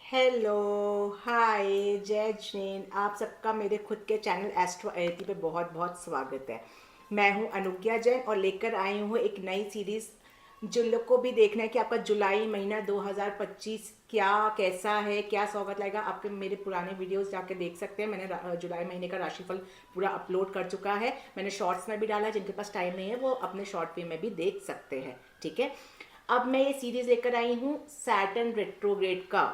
Hello, हाय, जय जैन। आप सबका मेरे खुद के चैनल एस्ट्रो आरती पे बहुत बहुत स्वागत है। मैं हूं अनुज्ञा जैन और लेकर आई हूं एक नई सीरीज। जिन लोग को भी देखना है कि आपका जुलाई महीना 2025 क्या कैसा है, क्या स्वागत लाएगा, आपके मेरे पुराने वीडियोस जाके देख सकते हैं। मैंने जुलाई महीने का राशिफल पूरा अपलोड कर चुका है। मैंने शॉर्ट्स में भी डाला है, जिनके पास टाइम नहीं है वो अपने शॉर्ट वे में भी देख सकते हैं। ठीक है, अब मैं ये सीरीज लेकर आई हूँ सैटर्न रेट्रोग्रेड का।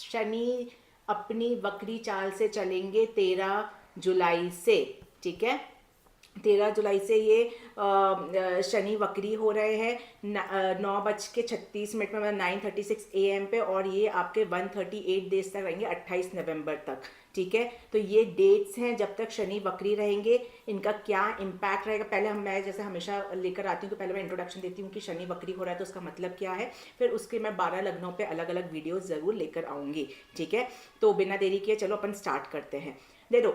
शनि अपनी वक्री चाल से चलेंगे 13 जुलाई से। ठीक है, 13 जुलाई से ये शनि वक्री हो रहे हैं 9:36 में, मतलब 9:36 AM पे, और ये आपके 138 डेज तक रहेंगे, 28 नवंबर तक। ठीक है, तो ये डेट्स हैं जब तक शनि वक्री रहेंगे। इनका क्या इम्पैक्ट रहेगा, पहले मैं जैसे हमेशा लेकर आती हूँ कि पहले मैं इंट्रोडक्शन देती हूँ कि शनि वक्री हो रहा है तो उसका मतलब क्या है। फिर उसके मैं 12 लग्नों पे अलग अलग वीडियो ज़रूर लेकर आऊँगी। ठीक है, तो बिना देरी किए चलो अपन स्टार्ट करते हैं। देखो,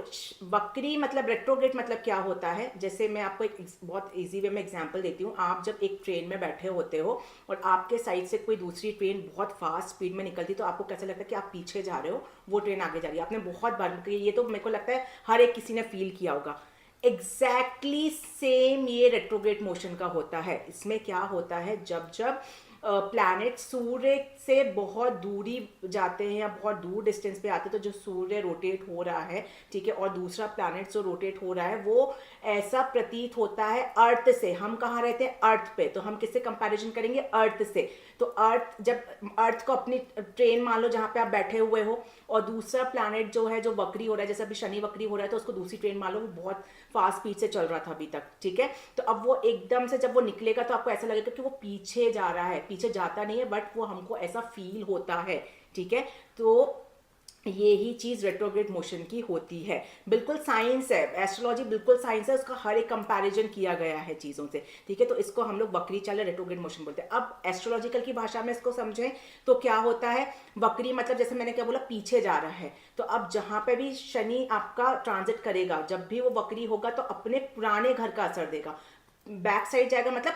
वक्री मतलब रेट्रोग्रेड मतलब क्या होता है। जैसे मैं आपको एक बहुत इजी वे में एग्जांपल देती हूँ। आप जब एक ट्रेन में बैठे होते हो और आपके साइड से कोई दूसरी ट्रेन बहुत फास्ट स्पीड में निकलती, तो आपको कैसा लगता है कि आप पीछे जा रहे हो, वो ट्रेन आगे जा रही है। आपने बहुत बार, ये तो मेरे को लगता है हर एक किसी ने फील किया होगा। एग्जैक्टली सेम ये रेट्रोग्रेड मोशन का होता है। इसमें क्या होता है, जब जब प्लैनेट सूर्य से बहुत दूरी जाते हैं या बहुत दूर डिस्टेंस पे आते हैं, तो जो सूर्य रोटेट हो रहा है, ठीक है, और दूसरा प्लैनेट जो रोटेट हो रहा है, वो ऐसा प्रतीत होता है अर्थ से। हम कहाँ रहते हैं, अर्थ पे, तो हम किससे कंपैरिजन करेंगे, अर्थ से। तो अर्थ, जब अर्थ को अपनी ट्रेन मान लो जहाँ पे आप बैठे हुए हो, और दूसरा प्लैनेट जो है जो वक्री हो रहा है, जैसे अभी शनि वक्री हो रहा है, तो उसको दूसरी ट्रेन मान लो, वो बहुत फास्ट स्पीड से चल रहा था अभी तक। ठीक है, तो अब वो एकदम से जब वो निकलेगा तो आपको ऐसा लगेगा कि वो पीछे जा रहा है। पीछे जाता नहीं है, बट वो हमको ऐसा फील होता है। ठीक है, तो ये ही चीज रेट्रोग्रेड मोशन की होती है। बिल्कुल साइंस है, एस्ट्रोलॉजी बिल्कुल साइंस है, उसका हर एक कंपैरिजन किया गया है चीजों से। ठीक है, तो इसको हम लोग वक्री चाल रेट्रोग्रेड मोशन बोलते हैं। अब एस्ट्रोलॉजिकल की भाषा में इसको समझें तो क्या होता है, वक्री मतलब जैसे मैंने क्या बोला, पीछे जा रहा है। तो अब जहां पे भी शनि आपका ट्रांजिट करेगा, जब भी वो वक्री होगा, तो अपने पुराने घर का असर देगा। बैक साइड जाएगा मतलब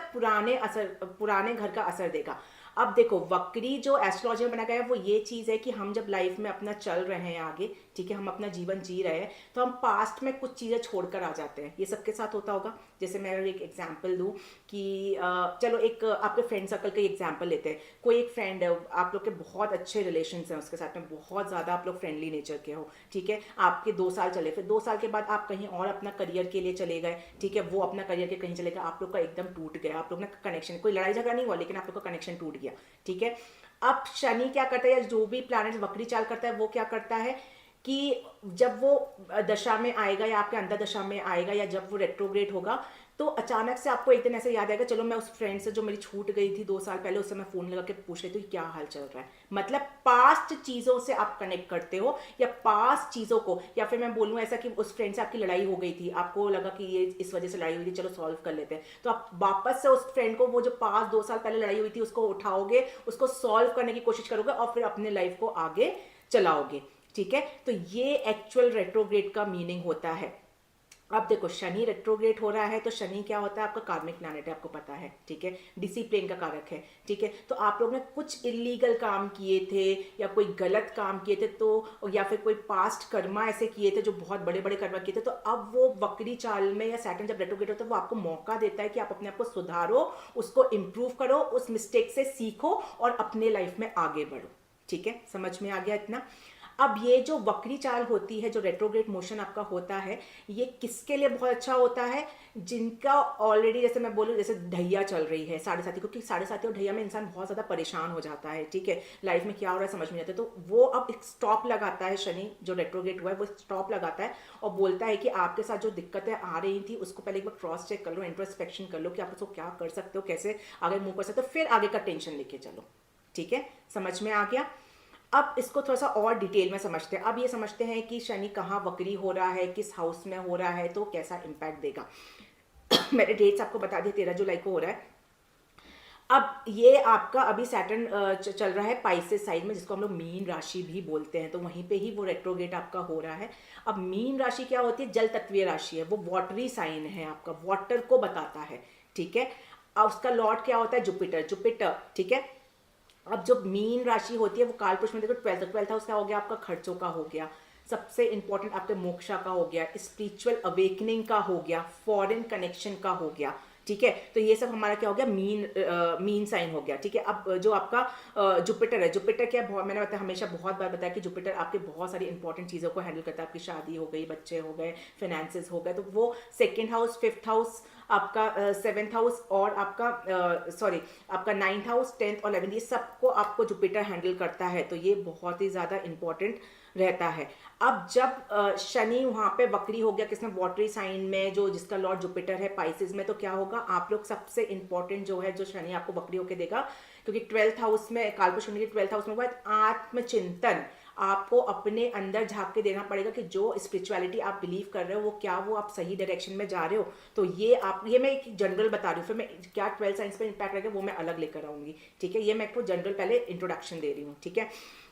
पुराने घर का असर देगा। अब देखो, वक्री जो एस्ट्रोलॉजी में बनाया गया है वो ये चीज़ है कि हम जब लाइफ में अपना चल रहे हैं आगे, ठीक है, हम अपना जीवन जी रहे हैं, तो हम पास्ट में कुछ चीज़ें छोड़कर आ जाते हैं। ये सबके साथ होता होगा। जैसे मैं एक एग्जांपल दूं कि चलो एक आपके फ्रेंड सर्कल का एग्जांपल लेते हैं। कोई एक फ्रेंड है, आप लोग के बहुत अच्छे रिलेशन हैं उसके साथ में, बहुत ज़्यादा आप लोग फ्रेंडली नेचर के हो। ठीक है, आपके 2 साल चले, फिर 2 साल के बाद आप कहीं और अपना करियर के लिए चले गए। ठीक है, वो अपना करियर के कहीं चले गए, आप लोग का एकदम टूट गया, आप लोग ना कनेक्शन, कोई लड़ाई झगड़ा नहीं हुआ लेकिन आप लोग का कनेक्शन टूट गया। ठीक है, अब शनि क्या करता है, या जो भी प्लैनेट वक्री चाल करता है, वो क्या करता है कि जब वो दशा में आएगा या आपके अंदर दशा में आएगा, या जब वो रेट्रोग्रेड होगा, तो अचानक से आपको एक दिन ऐसे याद आएगा, चलो मैं उस फ्रेंड से जो मेरी छूट गई थी 2 साल पहले, उससे मैं फोन लगा के पूछ लेती हूँ क्या हाल चल रहा है। मतलब पास्ट चीजों से आप कनेक्ट करते हो, या पास्ट चीजों को, या फिर मैं बोलूँ ऐसा कि उस फ्रेंड से आपकी लड़ाई हो गई थी, आपको लगा कि ये इस वजह से लड़ाई हुई थी, चलो सॉल्व कर लेते हैं, तो आप वापस से उस फ्रेंड को, वो जो पास्ट 2 साल पहले लड़ाई हुई थी, उसको उठाओगे, उसको सॉल्व करने की कोशिश करोगे, और फिर अपने लाइफ को आगे चलाओगे। ठीक है, तो ये एक्चुअल रेट्रोग्रेड का मीनिंग होता है। अब देखो, शनि रेट्रोग्रेड हो रहा है, तो शनि क्या होता है, आपका कार्मिक प्लैनेट है, आपको पता है। ठीक है, डिसिप्लिन का कारक है। ठीक है, तो आप लोग ने कुछ इलीगल काम किए थे या कोई गलत काम किए थे, तो या फिर कोई पास्ट कर्मा ऐसे किए थे जो बहुत बड़े बड़े कर्मा किए थे, तो अब वो वक्री चाल में या सैटर्न जब रेट्रोग्रेड होता है, वो आपको मौका देता है कि आप अपने आप को सुधारो, उसको इम्प्रूव करो, उस मिस्टेक से सीखो और अपने लाइफ में आगे बढ़ो। ठीक है, समझ में आ गया इतना। अब ये जो वक्री चाल होती है, जो रेट्रोग्रेड मोशन आपका होता है, ये किसके लिए बहुत अच्छा होता है, जिनका ऑलरेडी, जैसे मैं बोलूँ, जैसे ढैया चल रही है साढ़े साथी, क्योंकि साढ़े साथी और ढैया में इंसान बहुत ज़्यादा परेशान हो जाता है। ठीक है, लाइफ में क्या हो रहा है समझ में नहीं आता, तो वो अब एक स्टॉप लगाता है, शनि जो रेट्रोग्रेड हुआ है वो स्टॉप लगाता है और बोलता है कि आपके साथ जो दिक्कतें आ रही थी उसको पहले एक बार क्रॉस चेक कर लो, इंट्रोस्पेक्शन कर लो कि आप उसको क्या कर सकते हो, कैसे आगे मूव कर सकते हो, फिर आगे का टेंशन लेके चलो। ठीक है, समझ में आ गया। अब इसको थोड़ा सा और डिटेल में समझते हैं। अब ये समझते हैं कि शनि कहाँ वक्री हो रहा है, किस हाउस में हो रहा है, तो कैसा इंपैक्ट देगा। मैंने डेट्स आपको बता दिया, 13 जुलाई को हो रहा है। अब ये आपका अभी सैटर्न चल रहा है पाइसेस साइड में, जिसको हम लोग मीन राशि भी बोलते हैं, तो वहीं पे ही वो रेट्रोगेट आपका हो रहा है। अब मीन राशि क्या होती है, जल तत्वीय राशि है, वो वाटरी साइन है, आपका वाटर को बताता है। ठीक है, अब उसका लॉर्ड क्या होता है, जुपिटर। जुपिटर, ठीक है, अब जो मीन राशि होती है वो कालपुरुष में देखो ट्वेल्थ हाउस क्या हो गया, आपका खर्चों का हो गया, सबसे इंपॉर्टेंट आपके मोक्षा का हो गया, स्पिरिचुअल अवेकनिंग का हो गया, फॉरेन कनेक्शन का हो गया, ठीक है। तो ये सब हमारा क्या हो गया, मीन साइन हो गया, ठीक है। अब जो आपका जुपिटर है, जुपिटर क्या बहुत, मैंने बताया हमेशा बहुत बार बताया कि जुपिटर आपके बहुत सारी इंपॉर्टेंट चीज़ों को हैंडल करता है, आपकी शादी हो गई, बच्चे हो गए, फाइनेंसेस हो गए, तो वो सेकेंड हाउस, फिफ्थ हाउस, आपका सेवेंथ हाउस और आपका सॉरी आपका नाइन्थ हाउस, टेंथ और 11th, ये सबको आपको जुपिटर हैंडल करता है, तो ये बहुत ही ज़्यादा इंपॉर्टेंट रहता है। अब जब शनि वहाँ पे वक्री हो गया किसमें, वाटरी साइन में, जो जिसका लॉर्ड जुपिटर है पाइसेस में, तो क्या होगा, आप लोग सबसे इंपॉर्टेंट जो है जो शनि आपको वक्री होके देगा, क्योंकि ट्वेल्थ हाउस में कालपुरुष शनि के ट्वेल्थ हाउस में हुआ है, आत्मचिंतन, आपको अपने अंदर झांक के देना पड़ेगा कि जो स्पिरिचुअलिटी आप बिलीव कर रहे हो वो क्या, वो आप सही डायरेक्शन में जा रहे हो। तो ये मैं एक जनरल बता रही हूँ, फिर मैं क्या 12 साइंस पे इम्पैक्ट रहेगा वो मैं अलग लेकर आऊंगी, ठीक है। ये मैं आपको जनरल पहले इंट्रोडक्शन दे रही हूँ, ठीक है।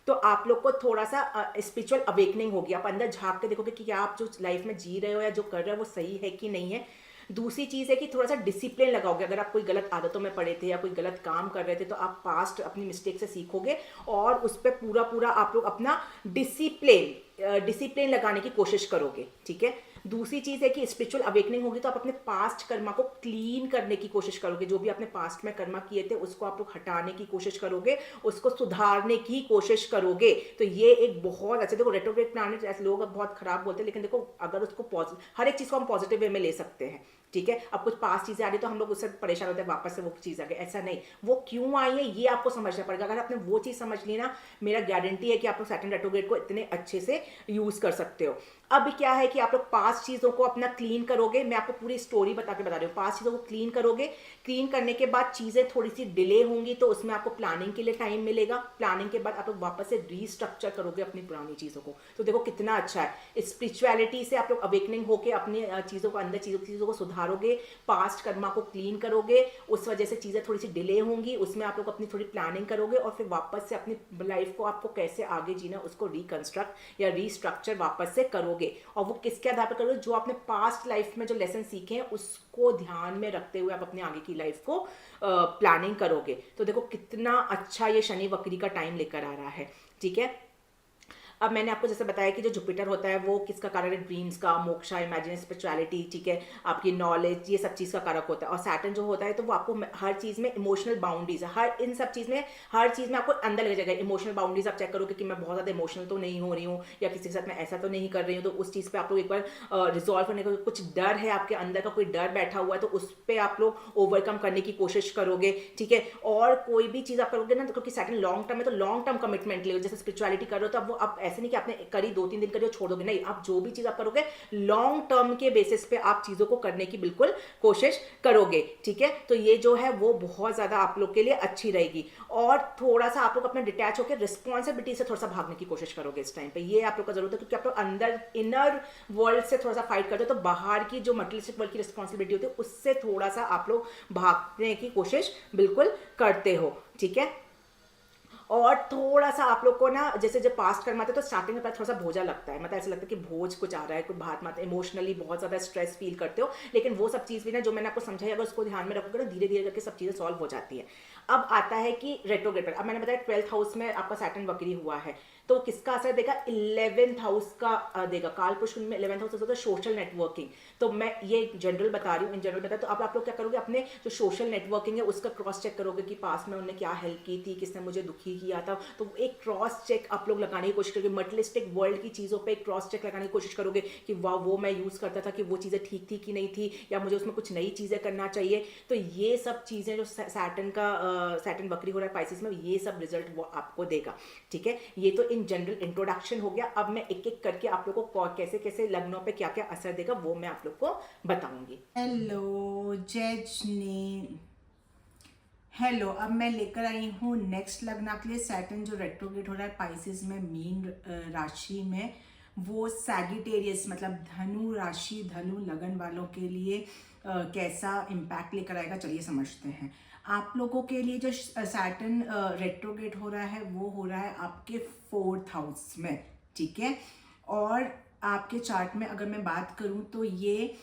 तो आप लोग को थोड़ा सा स्पिरिचुअल अवेकनिंग होगी, आप अंदर झांक के देखोगे कि क्या आप जो लाइफ में जी रहे हो या जो कर रहे हो वो सही है कि नहीं है। दूसरी चीज़ है कि थोड़ा सा डिसिप्लिन लगाओगे, अगर आप कोई गलत आदतों में पड़े थे या कोई गलत काम कर रहे थे तो आप पास्ट अपनी मिस्टेक से सीखोगे और उस पर पूरा पूरा आप लोग अपना डिसिप्लिन लगाने की कोशिश करोगे, ठीक है। दूसरी चीज़ है कि स्पिरिचुअल अवेकनिंग होगी तो आप अपने पास्ट कर्मा को क्लीन करने की कोशिश करोगे, जो भी आपने पास्ट में कर्मा किए थे उसको आप लोग हटाने की कोशिश करोगे, उसको सुधारने की कोशिश करोगे। तो ये एक बहुत अच्छे, देखो रेट्रोग्रेड प्लैनेट ऐसे लोग बहुत खराब बोलते हैं, लेकिन देखो अगर उसको हर एक चीज़ को हम पॉजिटिव वे में ले सकते हैं, ठीक है। अब कुछ पास चीज़ें आ रही तो हम लोग उससे परेशान होते हैं वापस से वो चीज़ आ गई, ऐसा नहीं, वो क्यों आई है ये आपको समझना पड़ेगा। अगर आपने वो चीज़ समझ ली ना, मेरा गारंटी है कि आप लोग सैटर्न रेट्रोग्रेड को इतने अच्छे से यूज़ कर सकते हो। अब क्या है कि आप लोग पास चीज़ों को अपना क्लीन करोगे, मैं आपको पूरी स्टोरी बता रही हूँ, पास चीज़ों को क्लीन करोगे, क्लीन करने के बाद चीज़ें थोड़ी सी डिले होंगी तो उसमें आपको प्लानिंग के लिए टाइम मिलेगा, प्लानिंग के बाद आप लोग वापस से रीस्ट्रक्चर करोगे अपनी पुरानी चीज़ों को। तो देखो कितना अच्छा है, स्पिरिचुअलिटी से आप लोग अवेकनिंग होकर अपनी चीज़ों को अंदर चीज़ों को सुधारोगे, पास्ट कर्मा को क्लीन करोगे, उस वजह से चीज़ें थोड़ी सी डिले होंगी, उसमें आप लोग अपनी थोड़ी प्लानिंग करोगे और फिर वापस से अपनी लाइफ को आपको कैसे आगे जीना उसको रिकंस्ट्रक्ट या रीस्ट्रक्चर वापस से करोगे। और वो किसके आधार पर करोगे, जो आपने पास्ट लाइफ में जो लेसन सीखे हैं उसको ध्यान में रखते हुए आप अपने आगे की लाइफ को प्लानिंग करोगे। तो देखो कितना अच्छा ये शनि वक्री का टाइम लेकर आ रहा है, ठीक है। अब मैंने आपको जैसे बताया कि जो जुपिटर होता है वो किसका कारक है, ड्रीम्स का, मोक्षा, इमेजिन, स्पिरिचुअलिटी, ठीक है, आपकी नॉलेज, ये सब चीज़ का कारक होता है। और सैटर्न जो होता है तो वो आपको हर चीज़ में इमोशनल बाउंड्रीज, हर इन सब चीज़ में हर चीज़ में आपको अंदर ले जाएगा। इमोशनल बाउंड्रीज आप चेक करोगे कि मैं बहुत ज़्यादा इमोशनल तो नहीं हो रही हूँ या किसी के साथ मैं ऐसा तो नहीं कर रही हूँ, तो उस चीज़ पर आप लोग एक बार रिजॉल्व करने का, कुछ डर है आपके अंदर का, कोई डर बैठा हुआ है तो उस पर आप लोग ओवरकम करने की कोशिश करोगे, ठीक है। और कोई भी चीज़ आप करोगे ना, तो क्योंकि सैटर्न लॉन्ग टर्म है तो लॉन्ग टर्म कमिटमेंट ले, जैसे स्पिरिचुअलिटी कर रहे हो तो अब वो आप ऐसे नहीं कि आपने करी 2-3 दिन करिए छोड़ दोगे, नहीं, आप जो भी चीज आप करोगे लॉन्ग टर्म के बेसिस पे आप चीजों को करने की बिल्कुल कोशिश करोगे, ठीक है। तो ये जो है वो बहुत ज्यादा आप लोग के लिए अच्छी रहेगी। और थोड़ा सा आप लोग अपना डिटैच होकर रिस्पॉन्सिबिलिटी से थोड़ा सा भागने की कोशिश करोगे इस टाइम पे, ये आप लोग का जरूरत है, क्योंकि आप लोग अंदर इनर वर्ल्ड से थोड़ा सा फाइट करते हो तो बाहर की जो मटेरियलिस्टिक वर्ल्ड की रिस्पॉन्सिबिलिटी होती है उससे थोड़ा सा आप लोग भागने की कोशिश बिल्कुल करते हो, ठीक है। और थोड़ा सा आप लोग को ना, जैसे जब पास्ट कर्म आता है तो स्टार्टिंग में थोड़ा सा बोझा लगता है, मतलब ऐसा लगता है कि बोझ कुछ आ रहा है, कुछ बात मत, इमोशनली बहुत ज़्यादा स्ट्रेस फील करते हो, लेकिन वो सब चीज़ भी ना जो मैंने आपको समझाई अगर उसको ध्यान में रखोगे ना धीरे धीरे करके सब चीज़ें सॉल्व हो जाती है। अब आता है कि रेट्रोग्रेड पर, अब मैंने बताया 12th हाउस में आपका सैटर्न वक्री हुआ है तो किसका असर देगा, 11th हाउस का देगा। कालपुरुष में 11th हाउस होता है सोशल नेटवर्किंग, तो मैं ये जनरल बता रही हूँ, इन जनरल बता। तो अब आप लोग क्या करोगे, अपने जो सोशल नेटवर्किंग है उसका क्रॉस चेक करोगे कि पास में उन्होंने क्या हेल्प की थी, किसने मुझे दुखी किया था, तो एक क्रॉस चेक आप लोग लगाने की कोशिश करोगे। मटेरियलिस्टिक वर्ल्ड की चीज़ों पे एक क्रॉस चेक लगाने की कोशिश करोगे कि वाह वो मैं यूज़ करता था कि वो चीज़ें ठीक थी कि नहीं थी, या मुझे उसमें कुछ नई चीज़ें करना चाहिए। तो ये सब चीज़ें जो सैटर्न वक्री हो रहा है पाइसेस में, ये सब रिजल्ट वो आपको देगा, ठीक है। ये तो इन जनरल इंट्रोडक्शन हो गया। अब मैं एक एक करके आप लोगों को कैसे कैसे लग्नों पे क्या क्या असर देगा वो मैं आप लोग को बताऊंगी। हेलो जजनी, हेलो, अब मैं लेकर आई हूँ नेक्स्ट लग्न के लिए सैटर्न जो रेट्रोग्रेड हो रहा है पाइसेस में, मीन राशि में, वो सैगिटेरियस मतलब धनु राशि, धनु लगन वालों के लिए कैसा इम्पैक्ट लेकर आएगा, चलिए समझते हैं। आप लोगों के लिए जो सैटर्न रेट्रोग्रेड हो रहा है वो हो रहा है आपके 4th हाउस में, ठीक है। और आपके चार्ट में अगर मैं बात करूं तो ये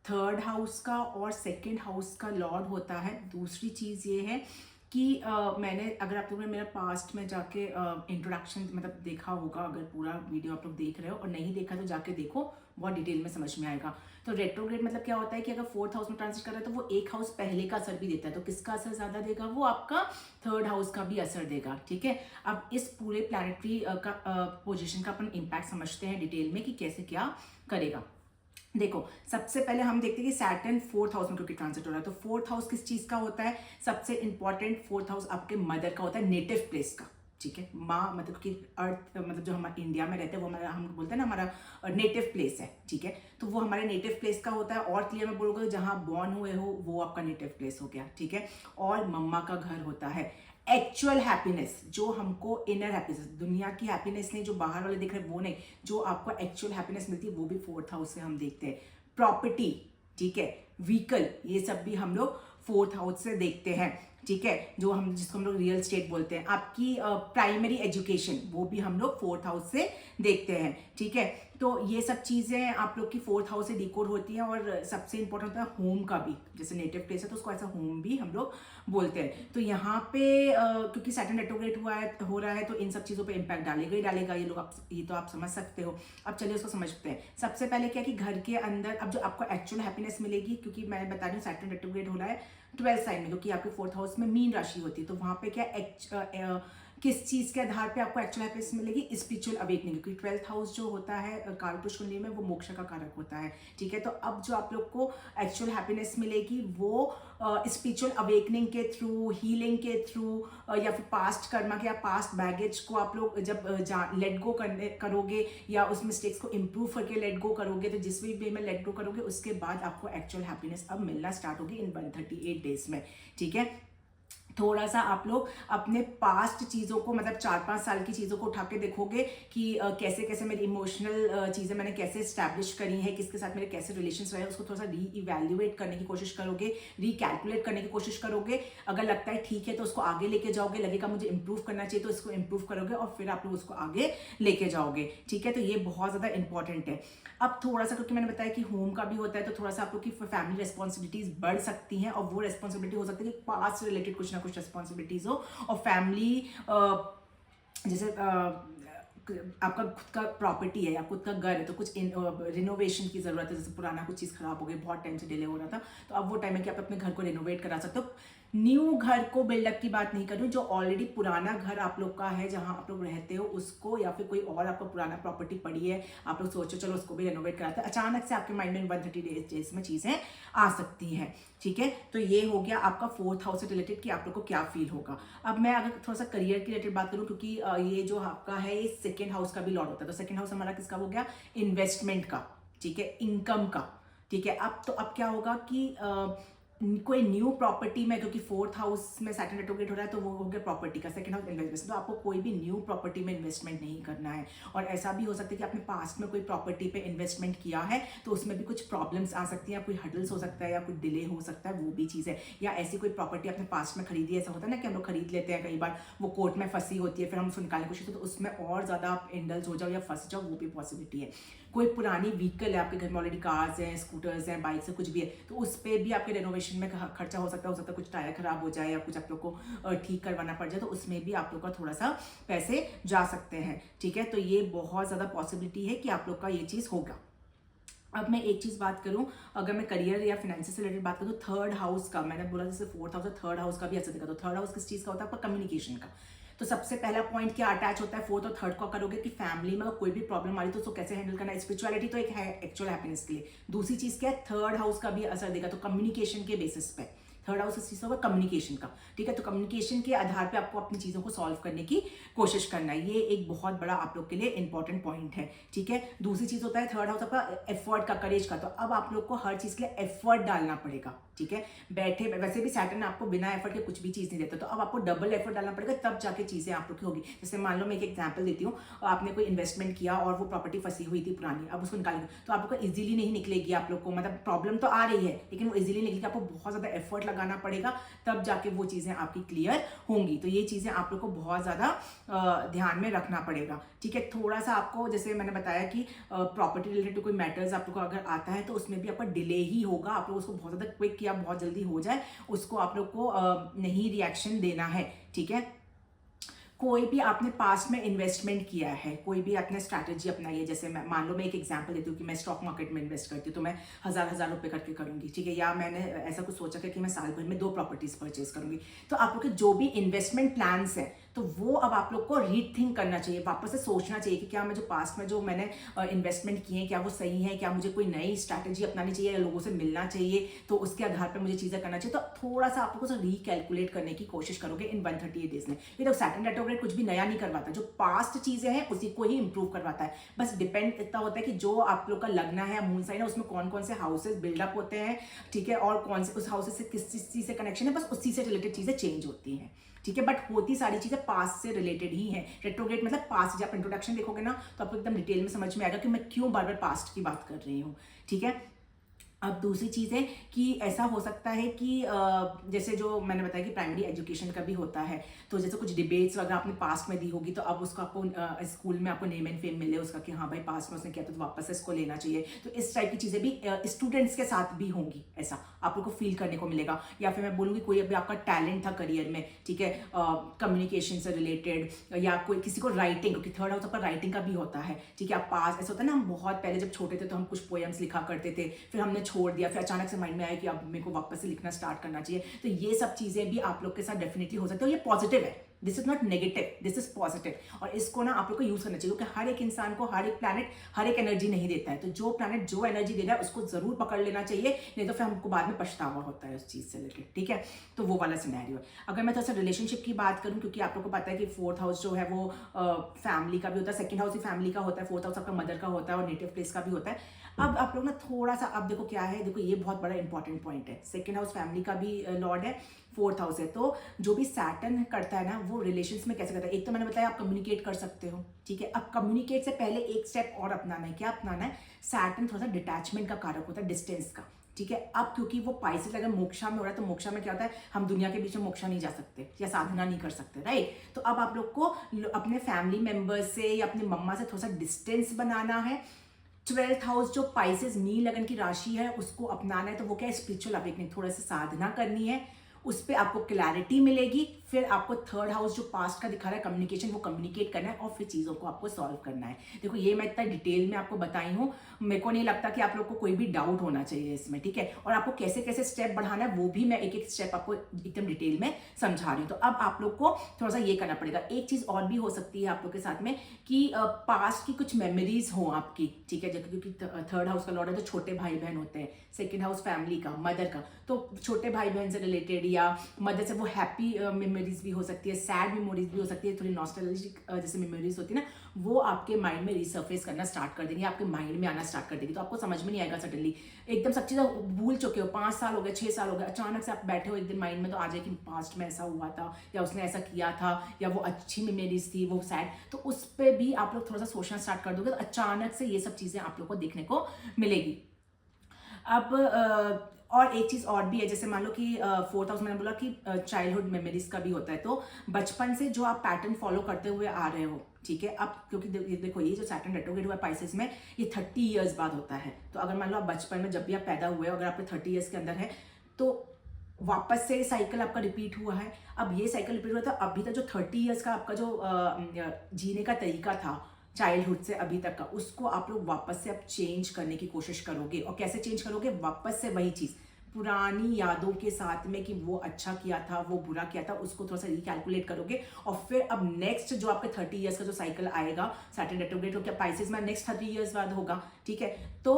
3rd हाउस का और 2nd हाउस का लॉर्ड होता है। दूसरी चीज़ ये है कि मैंने, अगर आप लोगों ने मेरा पास्ट में जाके इंट्रोडक्शन मतलब देखा होगा, अगर पूरा वीडियो आप लोग देख रहे हो और नहीं देखा तो जाके देखो, बहुत डिटेल में समझ में आएगा। तो रेट्रोग्रेड मतलब क्या होता है कि अगर 4th हाउस में ट्रांजिट कर रहा है तो वो एक हाउस पहले का असर भी देता है। तो किसका असर ज्यादा देगा? वो आपका 3rd हाउस का भी असर देगा, ठीक है। अब इस पूरे प्लैनेटरी का पोजिशन का अपन इम्पैक्ट समझते हैं डिटेल में कि कैसे क्या करेगा। देखो, सबसे पहले हम देखते हैं कि सैटर्न 4th हाउस में क्योंकि ट्रांजिट हो रहा है, तो 4th हाउस किस चीज का होता है? सबसे इंपॉर्टेंट 4th हाउस आपके मदर का होता है, नेटिव प्लेस का, ठीक है। माँ मतलब कि अर्थ मतलब जो हमारे इंडिया में रहते हैं वो हमारा, हम बोलते हैं ना, हमारा नेटिव प्लेस है, ठीक है। तो वो हमारे नेटिव प्लेस का होता है, और क्लियर में बोलोगे जहाँ बॉर्न हुए हो वो आपका नेटिव प्लेस हो गया, ठीक है। और मम्मा का घर होता है। एक्चुअल हैप्पीनेस, जो हमको इनर हैप्पीनेस, दुनिया की हैप्पीनेस नहीं, जो बाहर वाले देख रहे हैं वो नहीं, जो आपको एक्चुअल हैप्पीनेस मिलती है वो भी 4th हाउस से हम देखते हैं। प्रॉपर्टी, ठीक है, व्हीकल, ये सब भी हम लोग 4th हाउस से देखते हैं, ठीक है। जो हम, जिसको हम लोग रियल स्टेट बोलते हैं। आपकी प्राइमरी एजुकेशन, वो भी हम लोग 4th हाउस से देखते हैं, ठीक है। तो ये सब चीज़ें आप लोग की 4th हाउस से डिकोड होती हैं। और सबसे इंपॉर्टेंट होता है होम का भी, जैसे नेटिव प्लेस है तो उसको ऐसा होम भी हम लोग बोलते हैं। तो यहाँ पे क्योंकि सैटर्न रेट्रोग्रेड हो रहा है तो इन सब चीज़ों पे इम्पैक्ट डालेगा ही डालेगा, ये लोग ये तो आप समझ सकते हो। अब चलिए उसको समझते हैं। सबसे पहले क्या कि घर के अंदर अब जो आपको एक्चुअल हैप्पीनेस मिलेगी, क्योंकि मैं बता रही हूँ सैटर्न रेट्रोग्रेड हो रहा है 12th साइन में, क्योंकि आपके 4th हाउस में मीन राशि होती है। तो वहाँ पे क्या किस चीज के आधार पे आपको एक्चुअल हैप्पीनेस मिलेगी? स्पिरिचुअल अवेकनिंग, क्योंकि 12th हाउस जो होता है कालपुरुष कुंडली में वो मोक्ष का कारक होता है, ठीक है। तो अब जो आप लोग को एक्चुअल हैप्पीनेस मिलेगी वो स्पिरिचुअल अवेकनिंग के थ्रू, हीलिंग के थ्रू, या फिर पास्ट कर्मा के या पास्ट बैगेज को आप लोग जब लेट गो करोगे या उस मिस्टेक्स को इम्प्रूव करके लेट गो करोगे, तो जिस भी वे में लेट गो करोगे उसके बाद आपको एक्चुअल हैप्पीनेस अब मिलना स्टार्ट होगी इन 138 डेज में, ठीक है। थोड़ा सा आप लोग अपने पास्ट चीज़ों को, मतलब 4-5 साल की चीज़ों को उठा के देखोगे कि कैसे कैसे मेरी इमोशनल चीज़ें मैंने कैसे स्टैब्लिश करी है, किसके साथ मेरे कैसे रिलेशंस रहे, उसको थोड़ा सा री इवेल्युएट करने की कोशिश करोगे, रिकैलकुलेट करने की कोशिश करोगे। अगर लगता है ठीक है तो उसको आगे लेके जाओगे, लगेगा मुझे इंप्रूव करना चाहिए तो इसको इंप्रूव करोगे और फिर आप लोग उसको आगे लेके जाओगे, ठीक है। तो ये बहुत ज़्यादा इंपॉर्टेंट है। अब थोड़ा सा, क्योंकि मैंने बताया कि होम का भी होता है, तो थोड़ा सा आप लोग की फैमिली रिस्पॉन्सिबिलिटीज बढ़ सकती हैं, और वो रिस्पॉन्सिबिलिटी हो सकती है कि पास्ट रिलेटेड कुछ ना कुछ रिस्पॉन्सिबिलिटीज हो, और फैमिली जैसे आपका खुद का प्रॉपर्टी है या खुद का घर है तो कुछ रिनोवेशन की जरूरत है, जैसे पुराना कुछ चीज़ खराब हो गई, बहुत टाइम से डिले हो रहा था, तो अब वो टाइम है कि आप अपने घर को रिनोवेट करा सकते हो। न्यू घर को बिल्डअप की बात नहीं कर रही हूँ, जो ऑलरेडी पुराना घर आप लोग का है जहां आप लोग रहते हो उसको, या फिर कोई और आपका पुराना प्रॉपर्टी पड़ी है, आप लोग सोचो चलो उसको भी रेनोवेट कराते हैं, अचानक से आपके माइंड में 130 डेज में चीजें आ सकती हैं, ठीक है। तो ये हो गया आपका 4th हाउस से रिलेटेड कि आप लोग को क्या फील होगा। अब मैं अगर थोड़ा सा करियर की रिलेटेड बात करूँ, क्योंकि ये जो आपका है ये 2nd हाउस का भी लॉर्ड होता है, तो 2nd हाउस हमारा किसका हो गया? इन्वेस्टमेंट का, ठीक है, इनकम का, ठीक है। अब क्या होगा कि कोई न्यू प्रॉपर्टी में, क्योंकि 4th हाउस में सैटर्न रेट्रोग्रेड हो रहा है तो वो हो गया प्रॉपर्टी का, 2nd हाउस इन्वेस्टमेंट, तो आपको कोई भी न्यू प्रॉपर्टी में इन्वेस्टमेंट नहीं करना है। और ऐसा भी हो सकता है कि आपने पास्ट में कोई प्रॉपर्टी पे इन्वेस्टमेंट किया है तो उसमें भी कुछ प्रॉब्लम्स आ सकती हैं, या कोई हडल्स हो सकता है या कुछ डिले हो सकता है, वो भी चीज़ है। या ऐसी कोई प्रॉपर्टी आपने पास्ट में खरीदी है, ऐसा होता है ना कि हम लोग खरीद लेते हैं, कई बार वो कोर्ट में फंसी होती है, फिर हम उसको निकालने की कोशिश करते हैं, तो उसमें और ज़्यादा आप इंडल्ज हो जाओ या फंस जाओ, वो भी पॉसिबिलिटी है। कोई पुरानी व्हीकल है आपके घर में, ऑलरेडी कार्स हैं, स्कूटर्स हैं, बाइक्स है, कुछ भी है, तो उस पर भी आपके रेनोवेशन में खर्चा हो सकता है कुछ टायर खराब हो जाए या कुछ आप लोग को ठीक करवाना पड़ जाए, तो उसमें भी आप लोग का थोड़ा सा पैसे जा सकते हैं, ठीक है। तो ये बहुत ज़्यादा पॉसिबिलिटी है कि आप लोग का ये चीज़ होगा। अब मैं एक चीज़ बात करूं, अगर मैं करियर या फाइनेंस से रिलेटेड बात करूं, तो 3rd हाउस का, मैंने बोला जैसे 4th हाउस है, 3rd हाउस का भी असर दिखा। तो 3rd हाउस किस चीज़ का होता है? आपका कम्युनिकेशन का। तो सबसे पहला पॉइंट क्या अटैच होता है 4th और 3rd को करोगे कि फैमिली में कोई भी प्रॉब्लम आ रही तो उसको कैसे हैंडल करना है। स्पिरिचुअलिटी तो एक है एक्चुअल हैप्पीनेस के लिए, दूसरी चीज़ क्या है? 3rd हाउस का भी असर देगा, तो कम्युनिकेशन के बेसिस पे 3rd हाउस इस चीज़ होगा कम्युनिकेशन का, ठीक है। तो कम्युनिकेशन के आधार पे आपको अपनी चीज़ों को सॉल्व करने की कोशिश करना है, ये एक बहुत बड़ा आप लोग के लिए इंपॉर्टेंट पॉइंट है, ठीक है। दूसरी चीज़ होता है 3rd हाउस आपका एफर्ट का, करेज का, तो अब आप लोग को हर चीज़ के लिए एफर्ट डालना पड़ेगा, ठीक है। बैठे वैसे भी सैटर्न आपको बिना एफर्ट के कुछ भी चीज़ नहीं देता, तो अब आपको डबल एफर्ट डालना पड़ेगा, तब जाके चीज़ें आप लोग की होगी। जैसे मान लो मैं एक एग्जाम्पल देती हूँ, आपने कोई इन्वेस्टमेंट किया और वो प्रॉपर्टी फंसी हुई थी पुरानी, अब उसको निकालेंगे तो आप लोग को ईजिली नहीं निकलेगी, आप लोग को मतलब प्रॉब्लम तो आ रही है लेकिन वो ईजिली निकलेगी, आपको बहुत ज़्यादा एफर्ट लगाना पड़ेगा, तब जाके वो चीज़ें आपकी क्लियर होंगी। तो ये चीज़ें आप लोग को बहुत ज़्यादा ध्यान में रखना पड़ेगा, ठीक है। थोड़ा सा आपको जैसे मैंने बताया कि प्रॉपर्टी रिलेटेड कोई मैटर्स आप लोग को अगर आता है तो उसमें भी आपका डिले ही होगा। आप लोग उसको बहुत ज़्यादा क्विक या बहुत जल्दी हो जाए उसको आप लोग को नहीं रिएक्शन देना है, ठीक है। कोई भी आपने पास्ट में इन्वेस्टमेंट किया है, कोई भी आपने स्ट्रैटेजी अपनाई है, जैसे मैं मान लो मैं एक एग्जांपल देती हूँ कि मैं स्टॉक मार्केट में इन्वेस्ट करती हूँ तो मैं हज़ार रुपए करके करूँगी, ठीक है। या मैंने ऐसा कुछ सोचा कि मैं साल भर में 2 प्रॉपर्टीज परचेज करूँगी। तो आप लोग के जो भी इन्वेस्टमेंट प्लान्स हैं तो वो अब आप लोग को रीथिंक करना चाहिए, वापस से सोचना चाहिए कि क्या मैं जो पास्ट में जो मैंने इन्वेस्टमेंट किए हैं क्या वो सही है, क्या मुझे कोई नई स्ट्रैटेजी अपनानी चाहिए या लोगों से मिलना चाहिए, तो उसके आधार पर मुझे चीज़ें करना चाहिए। तो थोड़ा सा आप लोग को रिकैलकुलेट करने की कोशिश करोगे इन 138 डेज में। ये तो सैटर्न रेट्रोग्रेड कुछ भी नया नहीं करवाता, जो पास्ट चीज़ें हैं उसी को ही इंप्रूव करवाता है। बस डिपेंड इतना होता है कि जो आप लोग का लगना है मून साइन है उसमें कौन कौन से हाउसेस बिल्डअप होते हैं, ठीक है, और कौन से उस हाउसेस से किस चीज़ से कनेक्शन है, बस उसी से रिलेटेड चीज़ें चेंज होती हैं, ठीक है। बट होती सारी चीजें पास्ट से रिलेटेड ही हैं। रेट्रोग्रेड मतलब पास्ट, जब आप इंट्रोडक्शन देखोगे ना तो आपको एकदम डिटेल में समझ में आएगा कि मैं क्यों बार बार पास्ट की बात कर रही हूँ, ठीक है। अब दूसरी चीज़ है कि ऐसा हो सकता है कि जैसे जो मैंने बताया कि प्राइमरी एजुकेशन का भी होता है, तो जैसे कुछ डिबेट्स वगैरह आपने पास्ट में दी होगी तो अब उसको आपको स्कूल में आपको नेम एंड फेम मिले उसका कि हाँ भाई पास्ट में उसने किया तो वापस से इसको लेना चाहिए। तो इस टाइप की चीज़ें भी स्टूडेंट्स के साथ भी होंगी, ऐसा आप लोग को फील करने को मिलेगा। या फिर मैं बोलूँगी कोई अभी आपका टैलेंट था करियर में, ठीक है, कम्युनिकेशन से रिलेटेड, या कोई किसी को राइटिंग, क्योंकि थर्ड हाउस आपका राइटिंग का भी होता है, ठीक है। आप पास ऐसा होता है ना, हम बहुत पहले जब छोटे थे तो हम कुछ पोएम्स लिखा करते थे, फिर हमने छोड़ दिया, फिर अचानक से माइंड में आया कि अब मेरे को वापस से लिखना स्टार्ट करना चाहिए। तो ये सब चीजें भी आप लोग के साथ डेफिनेटली हो सकती है। ये पॉजिटिव है, this is not negative, this is positive. और इसको ना आप लोग को यूज करना चाहिए क्योंकि हर एक इंसान को हर एक प्लैनेट हर एक एनर्जी नहीं देता है। तो जो प्लैनेट जो एनर्जी दे रहा है उसको जरूर पकड़ लेना चाहिए, नहीं तो फिर हमको बाद में पछतावा होता है उस चीज से रिलेटेड, ठीक है। तो वो वाला सिनेरियो है। अगर मैं थोड़ा सा रिलेशनशिप की बात करूं, क्योंकि आप लोग को पता है कि फोर्थ हाउस जो है वो फैमिली का भी होता है, सेकंड हाउस ही फैमिली का होता है, फोर्थ हाउस आपका मदर का होता है और नेटिव प्लेस का भी होता है। अब आप लोग ना थोड़ा सा, अब देखो क्या है, देखो ये बहुत बड़ा इंपॉर्टेंट पॉइंट है। सेकंड हाउस फैमिली का भी लॉर्ड है, फोर्थ हाउस है। तो जो भी सैटर्न करता है ना वो रिलेशंस में कैसे करता है, एक तो मैंने बताया आप कम्युनिकेट कर सकते हो, ठीक है। अब कम्युनिकेट से पहले एक स्टेप और अपनाना है, क्या अपनाना है, सैटर्न थोड़ा सा डिटैचमेंट का कारक होता है, डिस्टेंस का, ठीक है। अब क्योंकि वो पाइसेस अगर मोक्षा में हो रहा है तो मोक्षा में क्या होता है, हम दुनिया के बीच में मोक्षा नहीं जा सकते या साधना नहीं कर सकते, राइट। तो अब आप लोग को अपने फैमिली मेंबर्स से या अपनी मम्मा से थोड़ा सा डिस्टेंस बनाना है। 12th हाउस जो पाइसेस मीन लगन की राशि है उसको अपनाना है। तो वो क्या है, स्पिरिचुअल अवेकनिंग, थोड़ा सा साधना करनी है, उस पर आपको क्लैरिटी मिलेगी। फिर आपको थर्ड हाउस जो पास्ट का दिखा रहा है कम्युनिकेशन, वो कम्युनिकेट करना है और फिर चीज़ों को आपको सॉल्व करना है। देखो ये मैं इतना डिटेल में आपको बताई हूँ, मेरे को नहीं लगता कि आप लोग को कोई भी डाउट होना चाहिए इसमें, ठीक है। और आपको कैसे कैसे स्टेप बढ़ाना है वो भी मैं एक एक स्टेप आपको एकदम डिटेल में समझा रही हूँ। तो अब आप लोग को थोड़ा सा ये करना पड़ेगा। एक चीज़ और भी हो सकती है आप लोग के साथ में कि पास्ट की कुछ मेमोरीज हो आपकी, ठीक है, क्योंकि थर्ड हाउस का लॉर्ड है तो छोटे भाई बहन होते हैं, सेकेंड हाउस फैमिली का, मदर का, तो छोटे भाई बहन से रिलेटेड या मदर से वो हैप्पी मेमोरीज भी हो सकती है, सैड मेमोरीज भी हो सकती है, थोड़ी नॉस्टैल्जिक जैसे मेमोरीज होती है ना, वो आपके माइंड में रिसर्फेस करना स्टार्ट कर देंगे, आपके माइंड में आना स्टार्ट कर देंगे। तो आपको समझ में नहीं आएगा सडनली, एकदम सब चीज़ें भूल चुके हो, 5 साल हो गए, 6 साल हो गए, अचानक से आप बैठे हो एक दिन माइंड में तो आ जाए कि पास्ट में ऐसा हुआ था या उसने ऐसा किया था या वो अच्छी मेमोरीज थी वो सैड, तो उस पर भी आप लोग थोड़ा सा सोचना स्टार्ट कर दोगे तो अचानक से ये सब चीज़ें आप लोग को देखने को मिलेगी। अब और एक चीज़ और भी है, जैसे मान लो कि फोर्थ हाउस मैंने बोला कि चाइल्डहुड मेमोरीज का भी होता है, तो बचपन से जो आप पैटर्न फॉलो करते हुए आ रहे हो, ठीक है। अब क्योंकि देखो ये जो सैटर्न रेट्रोग्रेड हुआ पाइसेस में ये 30 ईयर्स बाद होता है, तो अगर मान लो आप बचपन में जब भी आप पैदा हुए हो, अगर आपके 30 ईयर्स के अंदर है तो वापस से साइकिल आपका रिपीट हुआ है। अब ये साइकिल रिपीट हुआ था, अभी तक जो 30 ईयर्स का आपका जो जीने का तरीका था चाइल्डहुड से अभी तक का, उसको आप लोग वापस से अब चेंज करने की कोशिश करोगे। और कैसे चेंज करोगे, वापस से वही चीज़ पुरानी यादों के साथ में कि वो अच्छा किया था वो बुरा किया था, उसको थोड़ा सा रिकैलकुलेट करोगे। और फिर अब नेक्स्ट जो आपके 30 ईयर्स का जो साइकिल आएगा सैटर्न रेट्रोग्रेड हो क्या पाइसेस में नेक्स्ट 30 ईयर्स बाद होगा, ठीक है। तो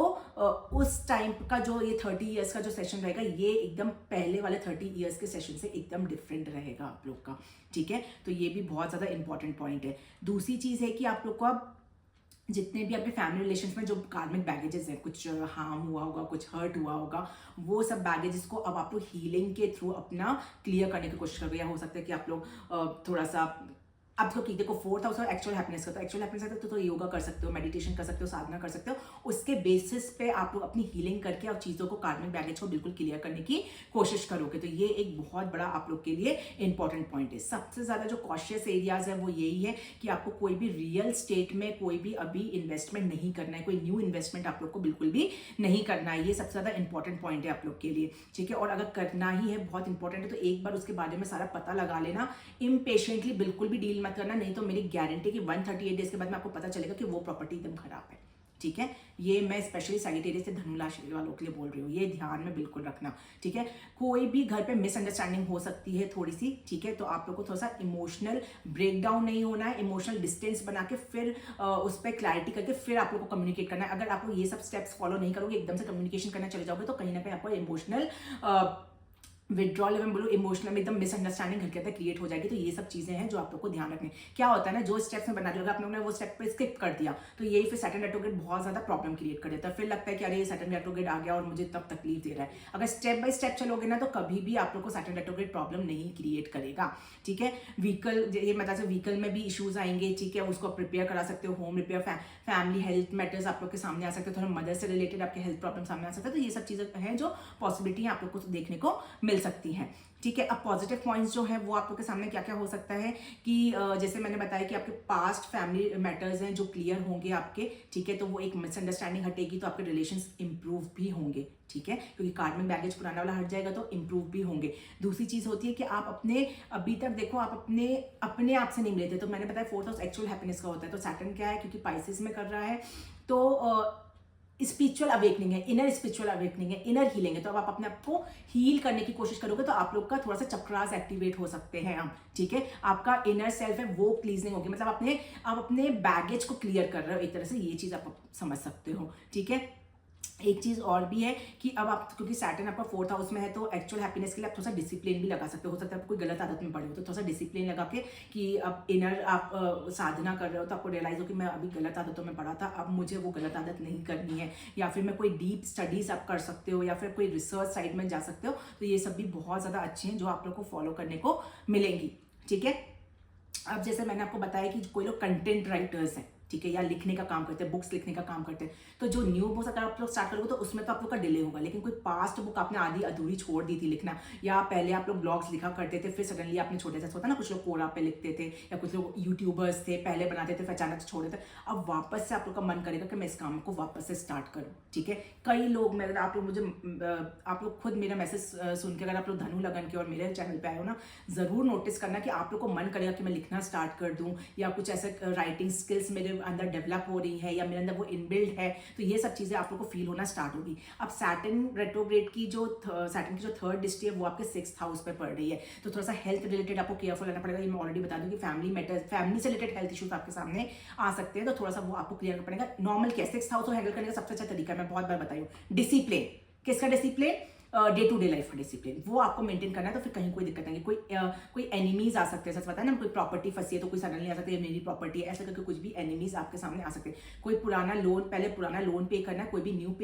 उस टाइम का जो ये 30 ईयर्स का जो सेशन रहेगा ये एकदम पहले वाले 30 ईयर्स के सेशन से एकदम डिफरेंट रहेगा आप लोग का, ठीक है। तो ये भी बहुत ज़्यादा इंपॉर्टेंट पॉइंट है। दूसरी चीज़ है कि आप लोग को अब जितने भी आपके फैमिली रिलेशंस में जो कार्मिक बैगेजेस हैं, कुछ हार्म हुआ होगा, कुछ हर्ट हुआ होगा, वो सब बैगेजेस को अब आप लोग हीलिंग के थ्रू अपना क्लियर करने की कोशिश करोगे। या हो सकता है कि आप लोग थोड़ा सा अब तो देखो 4th हाउस और एक्चुअल हैप्पीनेस का, तो एक्चुअल हैप्पीनेस है तो योगा कर सकते हो, मेडिटेशन कर सकते हो, साधना कर सकते हो। उसके बेसिस पे आप लोग अपनी हीलिंग करके और चीज़ों को, कार्मिक बैगेज को बिल्कुल क्लियर करने की कोशिश करोगे। तो ये एक बहुत बड़ा आप लोग के लिए इंपॉर्टेंट पॉइंट है। सबसे ज़्यादा जो कॉशियस एरियाज है वो यही है कि आपको कोई भी रियल स्टेट में कोई भी अभी इन्वेस्टमेंट नहीं करना है, कोई न्यू इन्वेस्टमेंट आप लोग को बिल्कुल भी नहीं करना है। ये सबसे ज़्यादा इंपॉर्टेंट पॉइंट है आप लोग के लिए, ठीक है। और अगर करना ही है, बहुत इंपॉर्टेंट है, तो एक बार उसके बारे में सारा पता लगा लेना। इम्पेशेंटली बिल्कुल भी डील मत करना, नहीं तो मेरी गारंटी कि 138 डेज के बाद में आपको पता चलेगा कि वो प्रॉपर्टी एकदम खराब है, ठीक है। ये मैं स्पेशली सैजिटेरियस से धनु राशि वालों के लिए बोल रही हूँ, ये ध्यान में बिल्कुल रखना, ठीक है। कोई भी घर पे मिसअंडरस्टैंडिंग हो सकती है थोड़ी सी, ठीक है, तो आप लोग को थोड़ा सा इमोशनल ब्रेकडाउन नहीं होना है, इमोशनल डिस्टेंस बना के फिर उस पर क्लैरिटी करके फिर आप लोग को कम्युनिकेट करना है। अगर आप लोग ये सब स्टेप्स फॉलो नहीं करोगे, एकदम से कम्युनिकेशन करना चले जाओगे, तो कहीं ना कहीं आपको इमोशनल विड्रॉल में बोलो, इमोशनल एकदम मिसअंडरस्टैंडिंग घर के अंदर क्रिएट हो जाएगी। तो ये सब चीजें हैं जो आप लोग को ध्यान रखनी। क्या होता है ना, जो स्टेप्स में बना दिया, आप लोगों ने वो स्टेप पे स्किप कर दिया, तो यही फिर सैटर्न रेट्रोग्रेड बहुत ज्यादा प्रॉब्लम क्रिएट कर देता है। फिर लगता है कि अरे ये सैटर्न रेट्रोग्रेड आ गया और मुझे तब तकलीफ दे रहा है। अगर स्टेप बाय स्टेप चलोगे ना, तो कभी भी आप लोग को सैटर्न रेट्रोग्रेड प्रॉब्लम नहीं क्रिएट करेगा, ठीक है। व्हीकल, ये मतलब व्हीकल में भी इश्यूज आएंगे, ठीक है, उसको प्रिपेयर करा सकते हो। Home repair, family health matters आप लोग के सामने आ सकते हो, थोड़ा मदर से रिलेटेड आपके हेल्थ प्रॉब्लम सामने आ सकता है। तो ये सब चीजें हैं जो पॉसिबिलिटी आप लोग को देखने को मिल सकती है, ठीक है। अब पॉजिटिव पॉइंट्स जो है वो आप लोग के सामने क्या क्या हो सकता है कि जैसे मैंने बताया कि आपके पास्ट फैमिली मैटर्स हैं जो क्लियर होंगे आपके, ठीक है, तो वो एक मिसअंडरस्टैंडिंग हटेगी, तो आपके रिलेशंस इंप्रूव भी होंगे, ठीक है, क्योंकि कार्मिक बैगेज पुराना वाला हट जाएगा तो इंप्रूव भी होंगे। दूसरी चीज होती है कि आप अपने, अभी तक देखो आप अपने आप से नहीं मिले थे, तो मैंने बताया 4th हाउस एक्चुअल हैप्पीनेस का होता है। तो सैटर्न क्या है, क्योंकि पाइसेस में कर रहा है, तो स्पिरिचुअल अवेकनिंग है, इनर स्पिरिचुअल अवेकनिंग है, इनर हीलिंग है। तो अब आप अपने आप को हील करने की कोशिश करोगे, तो आप लोग का थोड़ा सा चक्रास एक्टिवेट हो सकते हैं हम, ठीक है। आपका इनर सेल्फ है वो प्लीजिंग होगी, मतलब आप अपने बैगेज को क्लियर कर रहे हो एक तरह से, ये चीज आप समझ सकते हो, ठीक है। एक चीज और भी है कि अब आप, क्योंकि सैटर्न आपका 4th हाउस में है, तो एक्चुअल हैप्पीनेस के लिए आप थोड़ा सा डिसिप्लिन भी लगा सकते हो सकता है आप कोई गलत आदत में पड़े हो, तो थोड़ा सा डिसिप्लिन लगा के कि अब इनर आप साधना कर रहे हो, तो आपको रियलाइज हो कि मैं अभी गलत आदतों में पड़ा था, अब मुझे वो गलत आदत नहीं करनी है। या फिर मैं कोई डीप स्टडीज आप कर सकते हो, या फिर कोई रिसर्च साइड में जा सकते हो। तो ये सब भी बहुत ज्यादा अच्छी हैं जो आप लोग को फॉलो करने को मिलेंगी, ठीक है। अब जैसे मैंने आपको बताया कि कोई लोग कंटेंट राइटर्स हैं, ठीक है, या लिखने का काम करते हैं, बुक्स लिखने का काम करते हैं, तो जो न्यू बुक्स अगर आप लोग स्टार्ट करोगे तो उसमें तो आप लोग का डिले होगा। लेकिन कोई पास्ट बुक आपने आधी अधूरी छोड़ दी थी लिखना, या पहले आप लोग ब्लॉग्स लिखा करते थे, फिर सडनली आपने छोटे से, होता ना, कुछ लोग कोरा पे लिखते थे, या कुछ लोग यूट्यूबर्स थे, पहले बनाते थे फिर अचानक से छोड़ देते, अब वापस से आप लोग का मन करेगा कि मैं इस काम को वापस से स्टार्ट करूँ, ठीक है। कई लोग, मैं आप लोग मुझे, आप लोग खुद मेरा मैसेज सुन के अगर आप लोग धनु लगन के और मेरे चैनल पे आए हो ना, जरूर नोटिस करना कि आप लोग को मन करेगा कि मैं लिखना स्टार्ट कर दूं, या कुछ ऐसे राइटिंग स्किल्स मेरे अंदर डेवलप हो रही है, या मेरे अंदर वो इनबिल्ड है। तो ये सब चीजें आप लोग को फील होना स्टार्ट होगी। अब सैटर्न रेट्रोग्रेड की जो सैटर्न की जो 3rd दृष्टि है वो आपके 6th हाउस पे पड़ रही है, तो थोड़ा सा हेल्थ रिलेटेड आपको केयरफुल रहना पड़ेगा। ये मैं ऑलरेडी बता दूं कि फैमिली मैटर्स, फैमिली से रिलेटेड हेल्थ इश्यूज आपके सामने आ सकते हैं, तो थोड़ा सा वो आपको क्लियर करना पड़ेगा। नॉर्मल क्या 6th हाउस को हैंडल करने का सबसे अच्छा तरीका मैं बहुत बार बताई हूँ, डिसिप्लिन। किसका discipline? Day to day life का डिसिप्लिन, वो आपको मेंटेन करना है, तो फिर कहीं कोई दिक्कत नहीं। कोई एनिमीज आ सकते हैं, सच पता है ना, कोई प्रॉपर्टी फंसी है तो कोई सडनली आ सकता है मेरी प्रॉपर्टी है, ऐसा करके कुछ भी एनिमीज आपके सामने आ सकते हैं। कोई पुराना लोन, पहले पुराना लोन पे करना है, कोई भी न्यू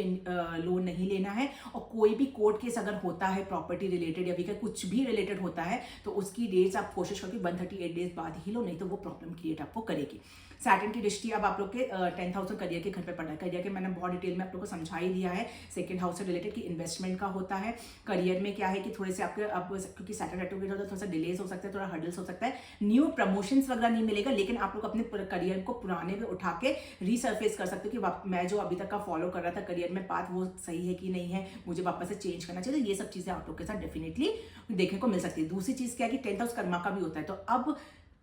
लोन नहीं लेना है। और कोई भी कोर्ट केस अगर होता है प्रॉपर्टी रिलेटेड या भी कुछ भी रिलेटेड होता है, तो उसकी डेट्स आप कोशिश करके 138 डेज बाद ही लो, नहीं तो वो प्रॉब्लम क्रिएट आपको करेगी। सैटर्न की दृष्टि अब आप लोग के 10th हाउस करियर के घर पे पड़ रहा है। करियर के मैंने बहुत डिटेल में आप लोग को समझा ही दिया है। 2nd हाउस से रिलेटेड की इन्वेस्टमेंट का होता है। करियर में क्या है कि थोड़े से आपके, अब क्योंकि सैटर्न रेट्रोग्रेड होता है, थोड़ा सा डिलेस हो सकता है, थोड़ा हर्डल्स हो सकता है, न्यू प्रमोशंस वगैरह नहीं मिलेगा, लेकिन आप लोग अपने करियर को पुराने पे उठा के रीसर्फेस कर सकते हो कि मैं जो अभी तक का फॉलो कर रहा था करियर में पाथ, वो सही है कि नहीं है, मुझे वापस से चेंज करना चाहिए। तो ये सब चीजें आप लोग के साथ डेफिनेटली देखने को मिल सकती है। दूसरी चीज क्या है कि 10th हाउस कर्मा का भी होता है, तो अब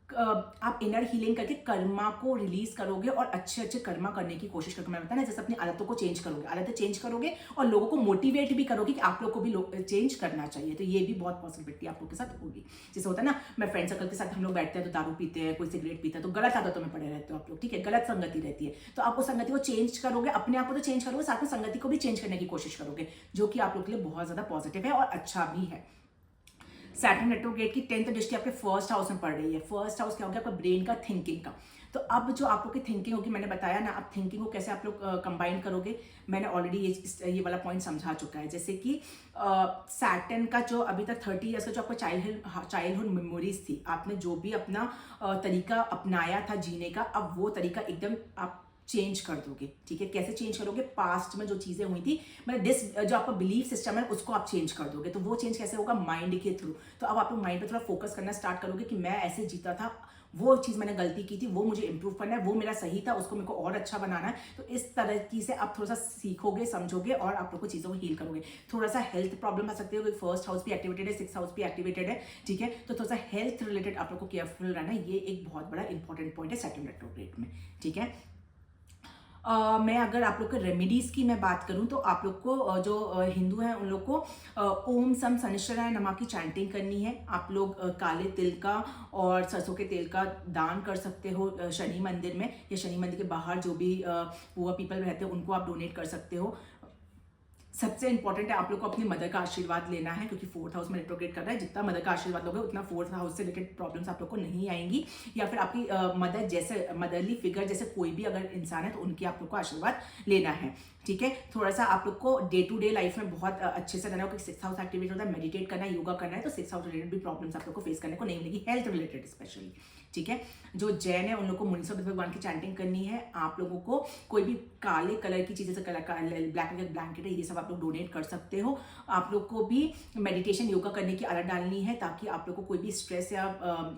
आप इनर हीलिंग करके कर्मा को रिलीज करोगे और अच्छे अच्छे कर्मा करने की कोशिश करोगे। मैं बताया ना, जैसे अपनी आदतों को चेंज करोगे, आदतें चेंज करोगे और लोगों को मोटिवेट भी करोगे कि आप लोग को भी चेंज करना चाहिए। तो ये भी बहुत पॉसिबिलिटी आप लोग के साथ होगी। जैसे होता है ना, मैं फ्रेंड सर्कल के साथ हम लोग बैठते हैं तो दारू पीते हैं, कोई सिगरेट पीता है, तो गलत आदतों में पड़े रहते हो आप लोग, ठीक है, गलत संगति रहती है। तो आप उस संगति को चेंज करोगे, अपने आप को तो चेंज करोगे, साथ में संगति को भी चेंज करने की कोशिश करोगे, जो कि आप लोग के लिए बहुत ज्यादा पॉजिटिव है और अच्छा भी है। सैटर्न रेट्रोग्रेड की 10th दृष्टि आपके फर्स्ट हाउस में पड़ रही है। फर्स्ट हाउस क्या हो गया, आपका ब्रेन का, थिंकिंग का। तो अब जो आप लोग की थिंकिंग होगी, मैंने बताया ना, आप थिंकिंग को कैसे आप लोग कंबाइन करोगे, मैंने ऑलरेडी ये वाला पॉइंट समझा चुका है। जैसे कि सैटर्न का जो अभी तक 30 ईयर्स का जो आपका चाइल्डहुड मेमोरीज थी, आपने जो भी अपना तरीका अपनाया था जीने का, अब वो तरीका एकदम आप चेंज कर दोगे। ठीक है, कैसे चेंज करोगे, पास्ट में जो चीजें हुई थी, मतलब जो आपका बिलीफ सिस्टम है उसको आप चेंज कर दोगे। तो वो चेंज कैसे होगा, माइंड के थ्रू। तो अब आप लोग माइंड पे थोड़ा फोकस करना स्टार्ट करोगे कि मैं ऐसे जीता था, वो चीज मैंने गलती की थी, वो मुझे इंप्रूव करना है, वो मेरा सही था, उसको मेरे को और अच्छा बनाना है। तो इस तरह से आप थोड़ा सा सीखोगे, समझोगे और आप लोग को चीजों को हील करोगे। थोड़ा सा हेल्थ प्रॉब्लम आ सकती है, फर्स्ट हाउस भी एक्टिवेटेड है, 6th हाउस भी एक्टिवेटेड है। ठीक है, तो थोड़ा सा हेल्थ रिलेटेड आप लोग को केयरफुल रहना है। ये एक बहुत बड़ा इंपॉर्टेंट पॉइंट है सैटर्न रेट्रोग्रेड में। ठीक है, मैं अगर आप लोग के रेमेडीज की मैं बात करूं तो आप लोग को जो हिंदू हैं उन लोग को ओम सम शनिश्चराय नमः की चैंटिंग करनी है। आप लोग काले तिल का और सरसों के तेल का दान कर सकते हो शनि मंदिर में, या शनि मंदिर के बाहर जो भी पुअर पीपल रहते हैं उनको आप डोनेट कर सकते हो। सबसे इंपॉर्टेंट है आप लोग को अपनी मदर का आशीर्वाद लेना है, क्योंकि 4th हाउस में रेट्रोग्रेड कर रहा है। जितना मदर का आशीर्वाद लोगे उतना 4th हाउस से रिलेटेड प्रॉब्लम्स आप लोग को नहीं आएंगी। या फिर आपकी मदर जैसे, मदरली फिगर जैसे कोई भी अगर इंसान है तो उनकी आप लोग को आशीर्वाद लेना है। ठीक है, थोड़ा सा आप लोग को डे टू डे लाइफ में बहुत अच्छे से रहना है, क्योंकि 6th हाउस एक्टिवेट होता है, मेडिटेट करना है, योगा करना है, तो 6th हाउस रिलेटेड भी प्रॉब्लम्स आप लोग को फेस करने को नहीं मिलेगी, हेल्थ रिलेटेड स्पेशली। ठीक है, जो जैन है उन लोग को मुनीश्वर भगवान की चैंटिंग करनी है। आप लोगों को कोई भी काले कलर की चीजें, ब्लैक कलर ब्लैंकेट है, ये सब आप लोग डोनेट कर सकते हो। आप लोग को भी मेडिटेशन योगा करने की आदत डालनी है, ताकि आप लोग को कोई भी स्ट्रेस या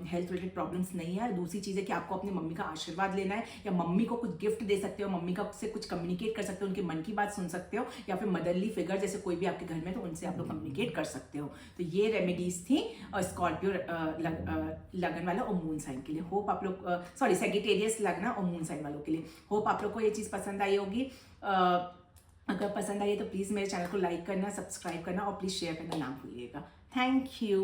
हेल्थ रिलेटेड प्रॉब्लम्स नहीं है। दूसरी चीज है कि आपको अपनी मम्मी का आशीर्वाद लेना है, या मम्मी को कुछ गिफ्ट दे सकते हो, मम्मी का से कुछ कम्युनिकेट कर सकते हो, उनके मन की बात सुन सकते हो, या फिर मदरली फिगर जैसे कोई भी आपके घर में तो उनसे आप लोग कम्युनिकेट कर सकते हो। तो ये रेमेडीज थी स्कॉर्पियो लगन वाला और मून साइन के लिए। होप आप लोग, सॉरी सेजिटेरियस लगना और मून साइन वालों के लिए। होप आप लोग को ये चीज़ पसंद आई होगी। अगर पसंद आई है तो प्लीज़ मेरे चैनल को लाइक करना, सब्सक्राइब करना और प्लीज़ शेयर करना ना भूलिएगा। Thank you.